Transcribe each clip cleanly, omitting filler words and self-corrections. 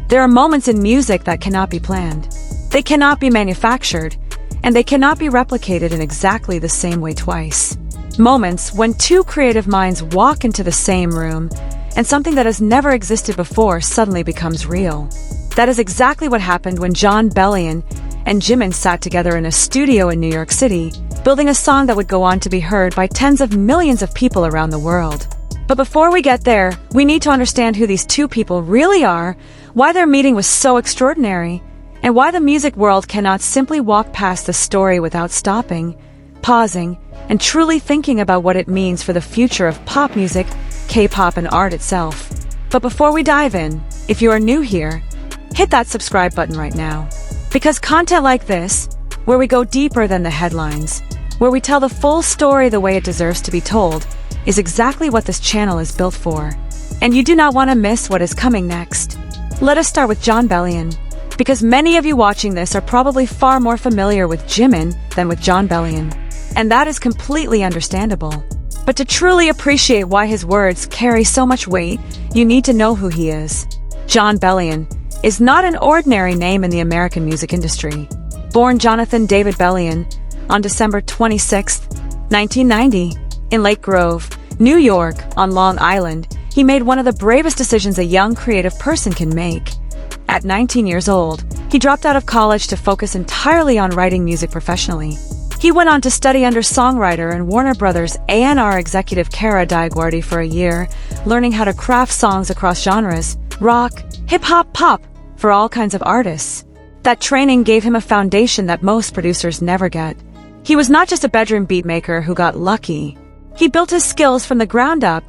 There are moments in music that cannot be planned. They cannot be manufactured, and they cannot be replicated in exactly the same way twice. Moments when two creative minds walk into the same room, and something that has never existed before suddenly becomes real. That is exactly what happened when Jon Bellion and Jimin sat together in a studio in New York City, building a song that would go on to be heard by tens of millions of people around the world. But before we get there, we need to understand who these two people really are, why their meeting was so extraordinary, and why the music world cannot simply walk past the story without stopping, pausing, and truly thinking about what it means for the future of pop music, K-pop, and art itself. But before we dive in, if you are new here, hit that subscribe button right now. Because content like this, where we go deeper than the headlines, where we tell the full story the way it deserves to be told, is exactly what this channel is built for. And you do not want to miss what is coming next. Let us start with Jon Bellion, because many of you watching this are probably far more familiar with Jimin than with Jon Bellion. And that is completely understandable. But to truly appreciate why his words carry so much weight, you need to know who he is. Jon Bellion is not an ordinary name in the American music industry. Born Jonathan David Bellion on December 26, 1990, in Lake Grove, New York, on Long Island, he made one of the bravest decisions a young creative person can make. At 19 years old, he dropped out of college to focus entirely on writing music professionally. He went on to study under songwriter and Warner Brothers A&R executive Kara DioGuardi for a year, learning how to craft songs across genres, rock, hip-hop, pop, for all kinds of artists. That training gave him a foundation that most producers never get. He was not just a bedroom beatmaker who got lucky. He built his skills from the ground up,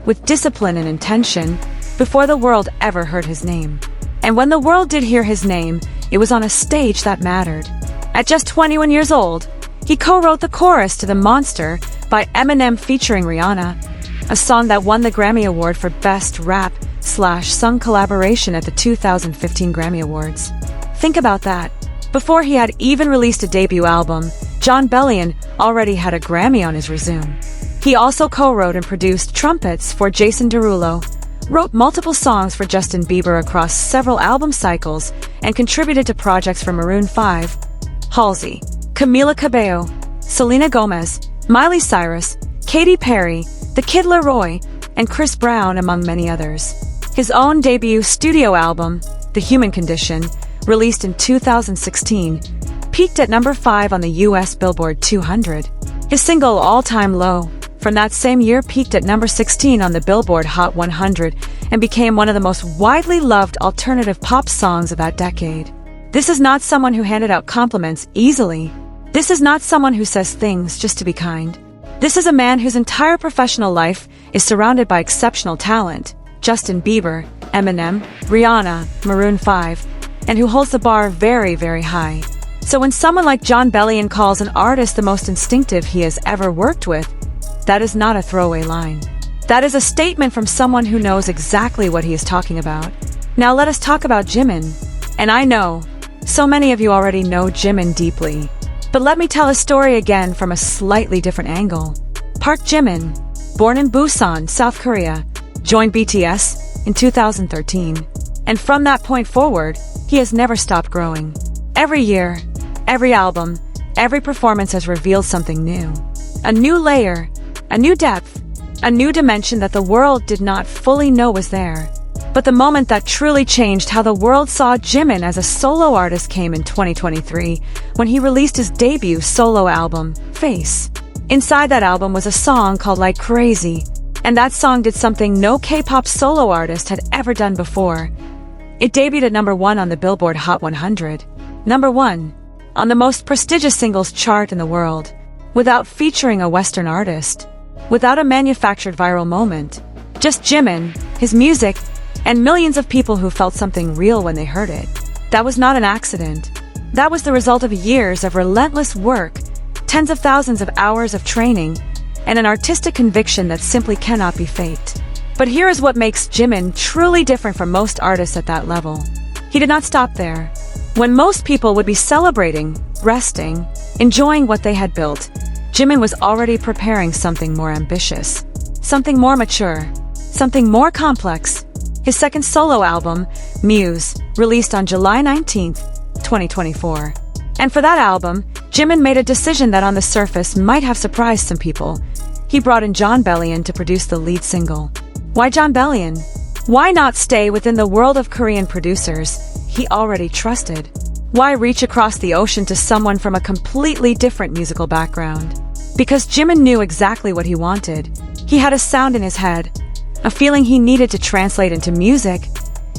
with discipline and intention, before the world ever heard his name. And when the world did hear his name, it was on a stage that mattered. At just 21 years old, he co-wrote the chorus to The Monster by Eminem featuring Rihanna, a song that won the Grammy Award for Best Rap/Sung Collaboration at the 2015 Grammy Awards. Think about that. Before he had even released a debut album, Jon Bellion already had a Grammy on his resume. He also co-wrote and produced Trumpets for Jason Derulo, wrote multiple songs for Justin Bieber across several album cycles, and contributed to projects for Maroon 5, Halsey, Camila Cabello, Selena Gomez, Miley Cyrus, Katy Perry, The Kid Laroi, and Chris Brown, among many others. His own debut studio album, The Human Condition, released in 2016, peaked at number 5 on the US Billboard 200. His single All Time Low from that same year peaked at number 16 on the Billboard Hot 100 and became one of the most widely loved alternative pop songs of that decade. This is not someone who handed out compliments easily. This is not someone who says things just to be kind. This is a man whose entire professional life is surrounded by exceptional talent, Justin Bieber, Eminem, Rihanna, Maroon 5, and who holds the bar very, very high. So when someone like Jon Bellion calls an artist the most instinctive he has ever worked with, that is not a throwaway line. That is a statement from someone who knows exactly what he is talking about. Now let us talk about Jimin. And I know, so many of you already know Jimin deeply. But let me tell his story again from a slightly different angle. ParkJimin, born in Busan, South Korea, joined BTS in 2013. And from that point forward, he has never stopped growing. Every year, every album, every performance has revealed something new. A new layer, a new depth, a new dimension that the world did not fully know was there. But the moment that truly changed how the world saw Jimin as a solo artist came in 2023, when he released his debut solo album, Face. Inside that album was a song called Like Crazy, and that song did something no K-pop solo artist had ever done before. It debuted at number 1 on the Billboard Hot 100, number 1 on the most prestigious singles chart in the world, without featuring a Western artist, without a manufactured viral moment. Just Jimin, his music, and millions of people who felt something real when they heard it. That was not an accident. That was the result of years of relentless work, tens of thousands of hours of training, and an artistic conviction that simply cannot be faked. But here is what makes Jimin truly different from most artists at that level. He did not stop there. When most people would be celebrating, resting, enjoying what they had built, Jimin was already preparing something more ambitious, something more mature, something more complex, his second solo album, Muse, released on July 19, 2024. And for that album, Jimin made a decision that on the surface might have surprised some people. He brought in Jon Bellion to produce the lead single. Why Jon Bellion? Why not stay within the world of Korean producers he already trusted? Why reach across the ocean to someone from a completely different musical background? Because Jimin knew exactly what he wanted. He had a sound in his head, a feeling he needed to translate into music,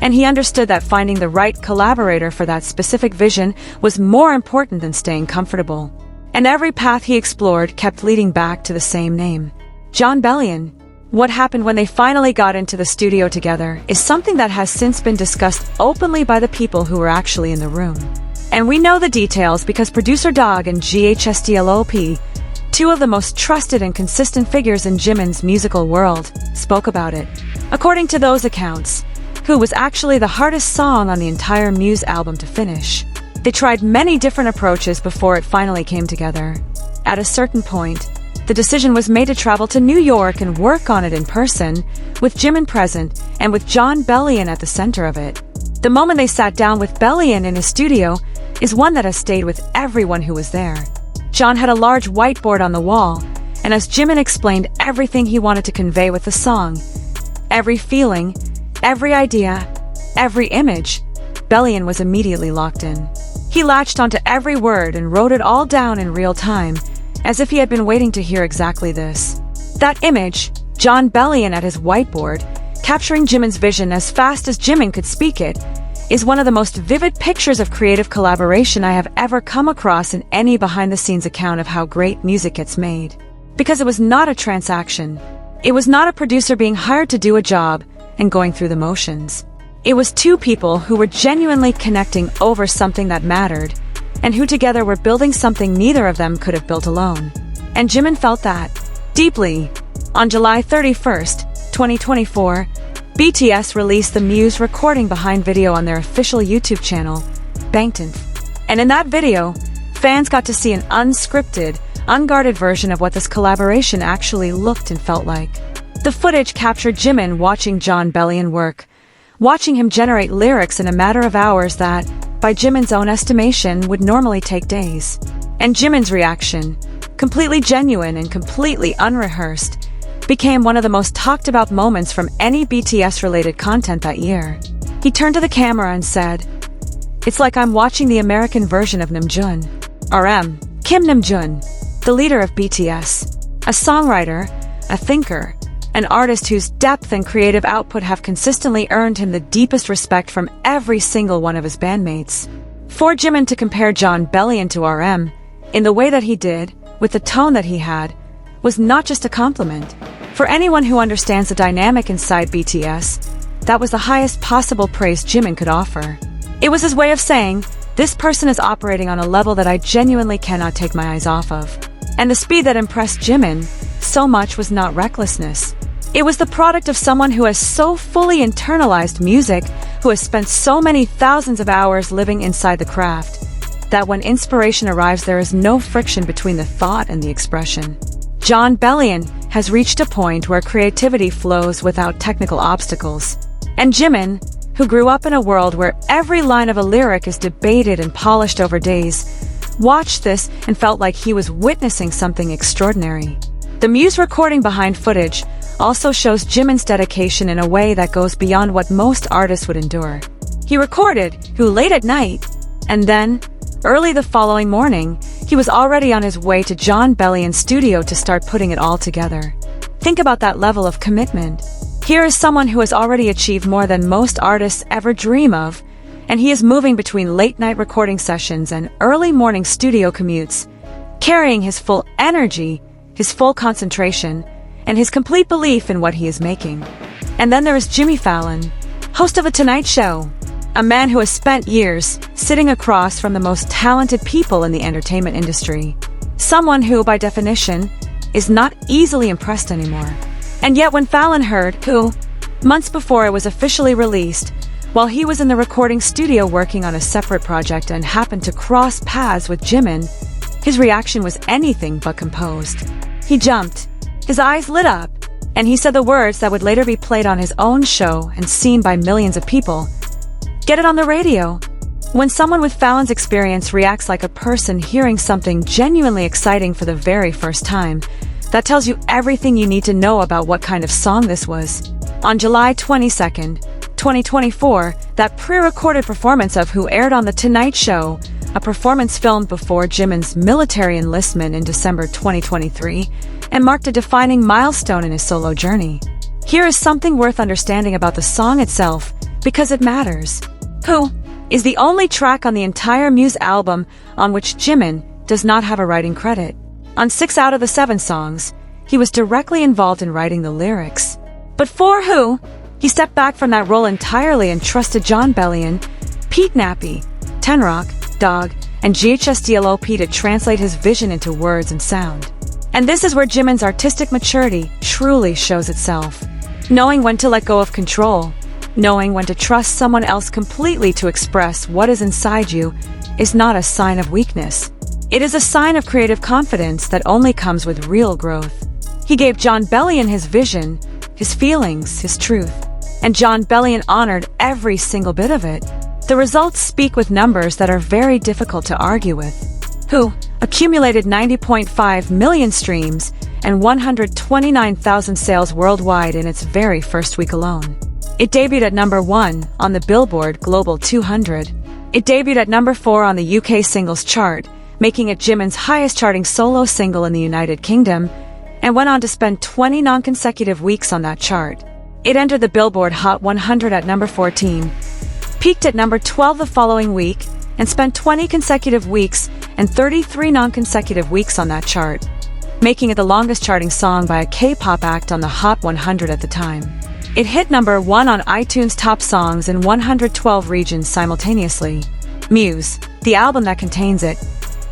and he understood that finding the right collaborator for that specific vision was more important than staying comfortable. And every path he explored kept leading back to the same name, Jon Bellion. What happened when they finally got into the studio together is something that has since been discussed openly by the people who were actually in the room. And we know the details because producer Dog and GHSDLOP, two of the most trusted and consistent figures in Jimin's musical world, spoke about it. According to those accounts, Who was actually the hardest song on the entire Muse album to finish. They tried many different approaches before it finally came together. At a certain point, the decision was made to travel to New York and work on it in person, with Jimin present and with Jon Bellion at the center of it. The moment they sat down with Bellion in his studio is one that has stayed with everyone who was there. Jon had a large whiteboard on the wall, and as Jimin explained everything he wanted to convey with the song, every feeling, every idea, every image, Bellion was immediately locked in. He latched onto every word and wrote it all down in real time, as if he had been waiting to hear exactly this. That image, Jon Bellion at his whiteboard, capturing Jimin's vision as fast as Jimin could speak it, is one of the most vivid pictures of creative collaboration I have ever come across in any behind-the-scenes account of how great music gets made. Because it was not a transaction. It was not a producer being hired to do a job and going through the motions. It was two people who were genuinely connecting over something that mattered, and who together were building something neither of them could have built alone. And Jimin felt that, deeply. On July 31st, 2024, BTS released the Muse recording behind video on their official YouTube channel, Bangtan. And in that video, fans got to see an unscripted, unguarded version of what this collaboration actually looked and felt like. The footage captured Jimin watching Jon Bellion work, watching him generate lyrics in a matter of hours that, by Jimin's own estimation, would normally take days. And Jimin's reaction, completely genuine and completely unrehearsed, became one of the most talked about moments from any BTS-related content that year. He turned to the camera and said, "It's like I'm watching the American version of Namjoon." RM, Kim Namjoon, the leader of BTS, a songwriter, a thinker, an artist whose depth and creative output have consistently earned him the deepest respect from every single one of his bandmates. For Jimin to compare Jon Bellion to RM, in the way that he did, with the tone that he had, was not just a compliment. For anyone who understands the dynamic inside BTS, that was the highest possible praise Jimin could offer. It was his way of saying, this person is operating on a level that I genuinely cannot take my eyes off of. And the speed that impressed Jimin so much was not recklessness. It was the product of someone who has so fully internalized music, who has spent so many thousands of hours living inside the craft, that when inspiration arrives there is no friction between the thought and the expression. Jon Bellion has reached a point where creativity flows without technical obstacles. And Jimin, who grew up in a world where every line of a lyric is debated and polished over days, watched this and felt like he was witnessing something extraordinary. The Muse recording behind footage also shows Jimin's dedication in a way that goes beyond what most artists would endure. He recorded late at night, and then, early the following morning, he was already on his way to Jon Bellion's studio to start putting it all together. Think about that level of commitment. Here is someone who has already achieved more than most artists ever dream of, and he is moving between late-night recording sessions and early morning studio commutes, carrying his full energy, his full concentration, and his complete belief in what he is making. And then there is Jimmy Fallon, host of The Tonight Show, a man who has spent years sitting across from the most talented people in the entertainment industry. Someone who, by definition, is not easily impressed anymore. And yet when Fallon heard who, months before it was officially released, while he was in the recording studio working on a separate project and happened to cross paths with Jimin, his reaction was anything but composed. He jumped. His eyes lit up, And he said the words that would later be played on his own show and seen by millions of people. Get it on the radio. When someone with Fallon's experience reacts like a person hearing something genuinely exciting for the very first time, that tells you everything you need to know about what kind of song this was. On July 22nd, 2024, that pre-recorded performance of Who aired on The Tonight Show, a performance filmed before Jimin's military enlistment in December 2023, and marked a defining milestone in his solo journey. Here is something worth understanding about the song itself, because it matters. Who is the only track on the entire Muse album on which Jimin does not have a writing credit. On 6 out of the 7 songs, he was directly involved in writing the lyrics. But for Who, he stepped back from that role entirely and trusted Jon Bellion, Pete Nappy, Tenrock, Dog, and GHSDLOP to translate his vision into words and sound. And this is where Jimin's artistic maturity truly shows itself. Knowing when to let go of control, knowing when to trust someone else completely to express what is inside you, is not a sign of weakness. It is a sign of creative confidence that only comes with real growth. He gave Jon Bellion his vision, his feelings, his truth, and Jon Bellion honored every single bit of it. The results speak with numbers that are very difficult to argue with. Who accumulated 90.5 million streams and 129,000 sales worldwide in its very first week alone. It debuted at number 1 on the Billboard Global 200. It debuted at number 4 on the UK singles chart, making it Jimin's highest charting solo single in the United Kingdom, and went on to spend 20 non-consecutive weeks on that chart. It entered the Billboard Hot 100 at number 14, peaked at number 12 the following week, and spent 20 consecutive weeks and 33 non-consecutive weeks on that chart, making it the longest charting song by a K-pop act on the Hot 100 at the time. It hit number 1 on iTunes Top Songs in 112 regions simultaneously. Muse, the album that contains it,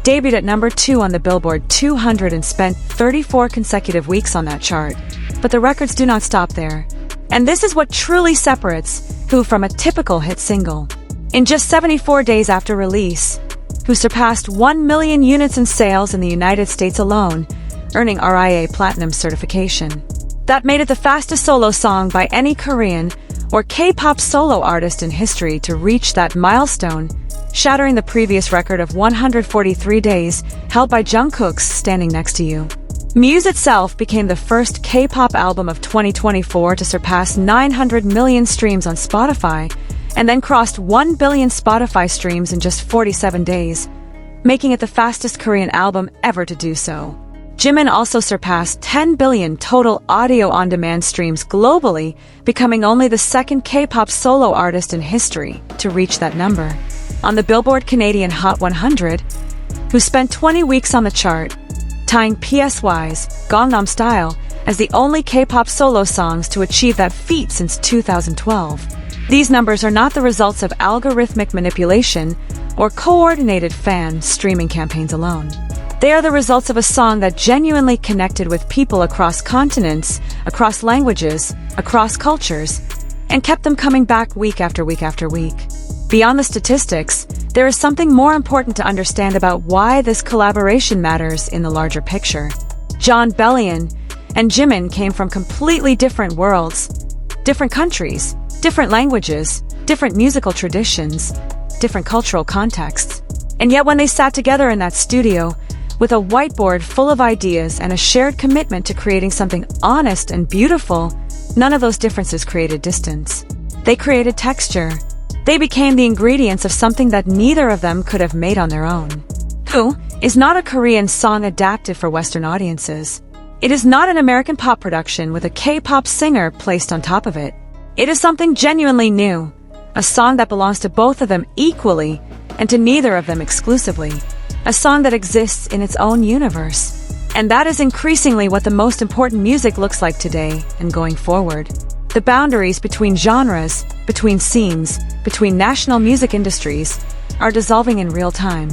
debuted at number 2 on the Billboard 200 and spent 34 consecutive weeks on that chart. But the records do not stop there. And this is what truly separates Who from a typical hit single. In just 74 days after release, Who surpassed 1 million units in sales in the United States alone, earning RIA Platinum certification. That made it the fastest solo song by any Korean or K-pop solo artist in history to reach that milestone, shattering the previous record of 143 days held by Jungkook's Standing Next to You. Muse itself became the first K-pop album of 2024 to surpass 900 million streams on Spotify, and then crossed 1 billion Spotify streams in just 47 days, making it the fastest Korean album ever to do so. Jimin also surpassed 10 billion total audio-on-demand streams globally, becoming only the second K-pop solo artist in history to reach that number. On the Billboard Canadian Hot 100, Who spent 20 weeks on the chart, tying PSY's Gangnam Style as the only K-pop solo songs to achieve that feat since 2012. These numbers are not the results of algorithmic manipulation or coordinated fan streaming campaigns alone. They are the results of a song that genuinely connected with people across continents, across languages, across cultures, and kept them coming back week after week after week. Beyond the statistics, there is something more important to understand about why this collaboration matters in the larger picture. Jon Bellion and Jimin came from completely different worlds, different countries, different languages, different musical traditions, different cultural contexts. And yet when they sat together in that studio, with a whiteboard full of ideas and a shared commitment to creating something honest and beautiful, none of those differences created distance. They created texture. They became the ingredients of something that neither of them could have made on their own. Who is not a Korean song adapted for Western audiences. It is not an American pop production with a K-pop singer placed on top of it. It is something genuinely new, a song that belongs to both of them equally and to neither of them exclusively. A song that exists in its own universe. And that is increasingly what the most important music looks like today and going forward. The boundaries between genres, between scenes, between national music industries are dissolving in real time.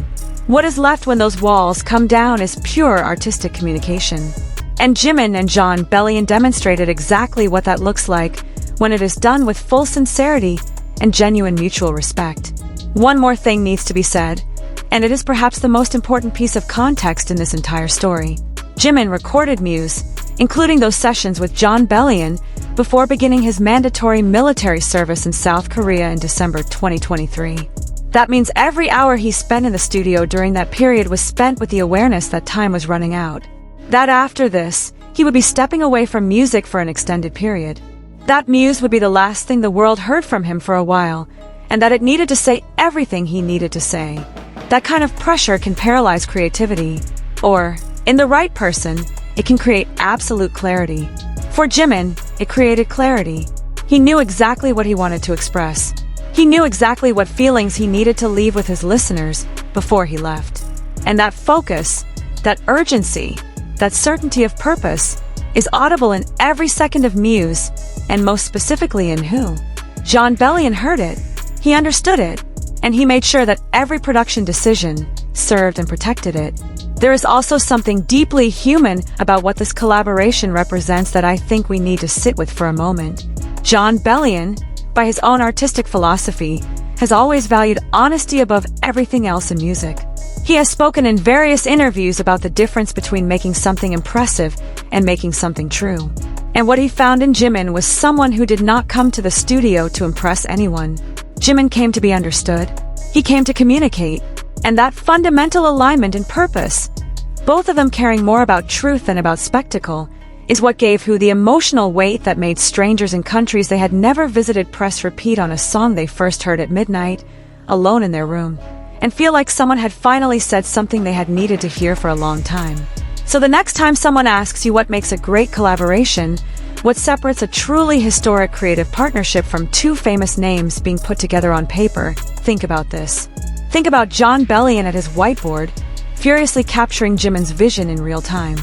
What is left when those walls come down is pure artistic communication. And Jimin and Jon Bellion demonstrated exactly what that looks like when it is done with full sincerity and genuine mutual respect. One more thing needs to be said, and it is perhaps the most important piece of context in this entire story. Jimin recorded Muse including those sessions with Jon Bellion before beginning his mandatory military service in South Korea in December 2023. That means every hour he spent in the studio during that period was spent with the awareness that time was running out. That after this, he would be stepping away from music for an extended period. That muse would be the last thing the world heard from him for a while, and that it needed to say everything he needed to say. That kind of pressure can paralyze creativity, or, in the right person, it can create absolute clarity. For Jimin, it created clarity. He knew exactly what he wanted to express. He knew exactly what feelings he needed to leave with his listeners before he left. And that focus, that urgency, that certainty of purpose is audible in every second of Muse, and most specifically in Who. Jon Bellion heard it, he understood it, and he made sure that every production decision served and protected it. There is also something deeply human about what this collaboration represents that I think we need to sit with for a moment. Jon Bellion, by his own artistic philosophy, has always valued honesty above everything else in music. He has spoken in various interviews about the difference between making something impressive and making something true. And what he found in Jimin was someone who did not come to the studio to impress anyone. Jimin came to be understood. He came to communicate. And that fundamental alignment and purpose, both of them caring more about truth than about spectacle, is what gave Who the emotional weight that made strangers in countries they had never visited press repeat on a song they first heard at midnight, alone in their room, and feel like someone had finally said something they had needed to hear for a long time. So the next time someone asks you what makes a great collaboration, what separates a truly historic creative partnership from two famous names being put together on paper, think about this. Think about Jon Bellion at his whiteboard, furiously capturing Jimin's vision in real time.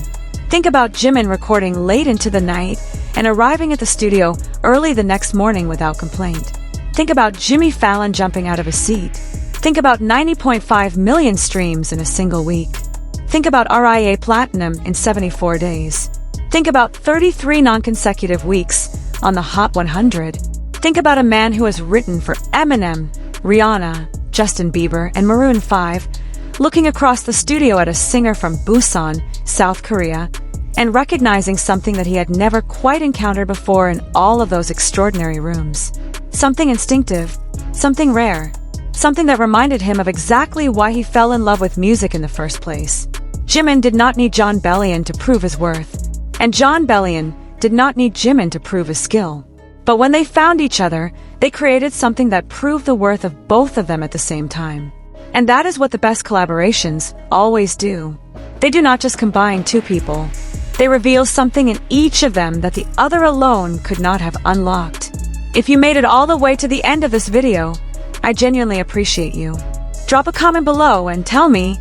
Think about Jimin recording late into the night and arriving at the studio early the next morning without complaint. Think about Jimmy Fallon jumping out of his seat. Think about 90.5 million streams in a single week. Think about RIA Platinum in 74 days. Think about 33 non-consecutive weeks on the Hot 100. Think about a man who has written for Eminem, Rihanna, Justin Bieber, and Maroon 5, looking across the studio at a singer from Busan, South Korea, and recognizing something that he had never quite encountered before in all of those extraordinary rooms. Something instinctive, something rare, something that reminded him of exactly why he fell in love with music in the first place. Jimin did not need Jon Bellion to prove his worth, and Jon Bellion did not need Jimin to prove his skill. But when they found each other, they created something that proved the worth of both of them at the same time. And that is what the best collaborations always do. They do not just combine two people. They reveal something in each of them that the other alone could not have unlocked. If you made it all the way to the end of this video, I genuinely appreciate you. Drop a comment below and tell me,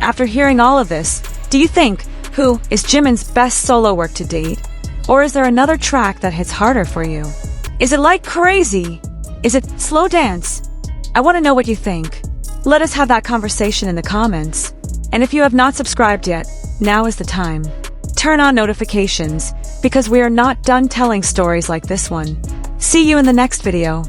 after hearing all of this, do you think Who is Jimin's best solo work to date? Or is there another track that hits harder for you? Is it like Crazy? Is it Slow Dance? I want to know what you think. Let us have that conversation in the comments. And if you have not subscribed yet, now is the time. Turn on notifications, because we are not done telling stories like this one. See you in the next video.